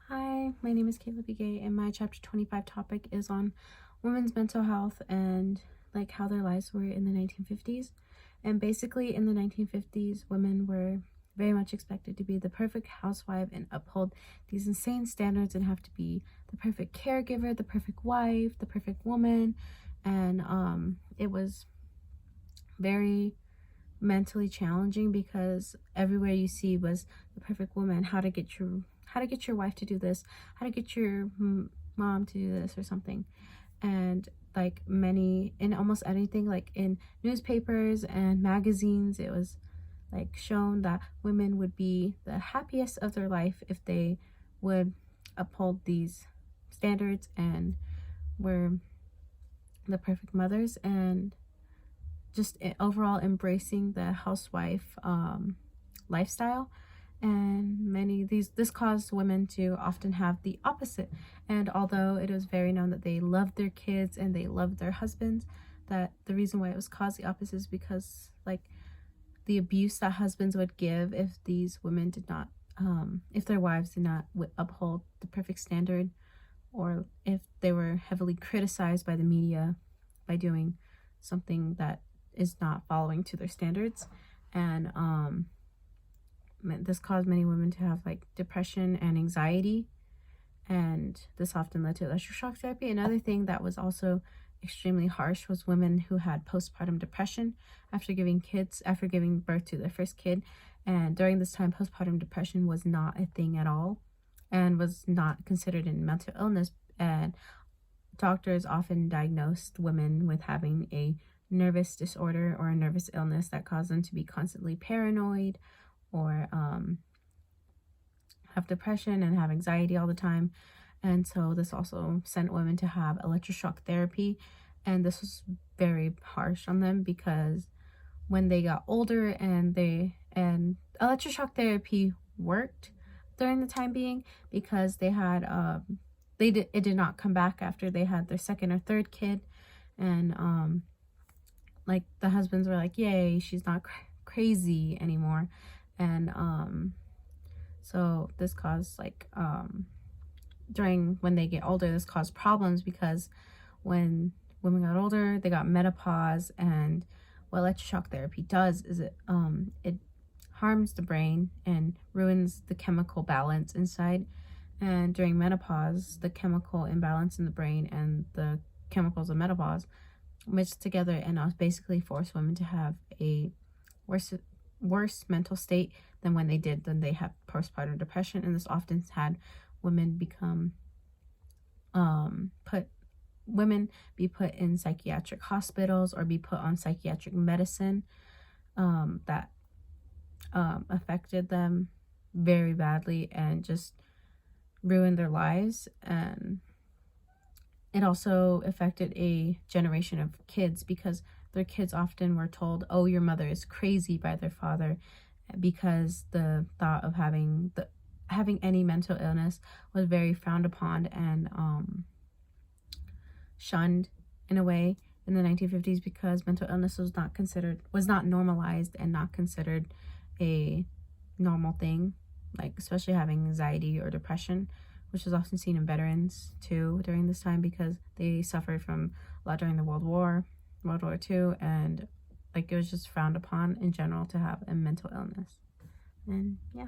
Hi, my name is Kayla Begay, and my chapter 25 topic is on women's mental health and like how their lives were in the 1950s. And basically, in the 1950s, women were very much expected to be the perfect housewife and uphold these insane standards and have to be the perfect caregiver, the perfect wife, the perfect woman. And it was very mentally challenging because everywhere you see was the perfect woman, how to get your wife to do this, how to get your mom to do this or something. And like many in almost anything, like in newspapers and magazines, it was like shown that women would be the happiest of their life if they would uphold these standards and were the perfect mothers, and just overall embracing the housewife lifestyle. And this caused women to often have the opposite. And although it was very known that they loved their kids and they loved their husbands, that the reason why it was caused the opposite is because like the abuse that husbands would give if these women did not if their wives did not uphold the perfect standard, or if they were heavily criticized by the media by doing something that is not following to their standards. And this caused many women to have like depression and anxiety, and this often led to electroshock therapy. Another thing that was also extremely harsh was women who had postpartum depression after giving birth to their first kid. And during this time, postpartum depression was not a thing at all and was not considered a mental illness. And doctors often diagnosed women with having a nervous disorder or a nervous illness that caused them to be constantly paranoid, or have depression and have anxiety all the time. And so this also sent women to have electroshock therapy. And this was very harsh on them because when they got older and electroshock therapy worked during the time being, because they had it did not come back after they had their second or third kid. And like the husbands were like, yay, she's not crazy anymore. And so this caused like during when they get older, this caused problems because when women got older, they got menopause. And what electroshock therapy does is it harms the brain and ruins the chemical balance inside. And during menopause, the chemical imbalance in the brain and the chemicals of menopause mix together and basically force women to have a worse mental state than when they had postpartum depression. And this often had women become be put in psychiatric hospitals or be put on psychiatric medicine that affected them very badly and just ruined their lives. And it also affected a generation of kids because their kids often were told, oh, your mother is crazy by their father, because the thought of having any mental illness was very frowned upon and shunned in a way in the 1950s, because mental illness was not normalized and not considered a normal thing, like especially having anxiety or depression, which is often seen in veterans too during this time because they suffered from a lot during the World War II, and like it was just frowned upon in general to have a mental illness. And yeah.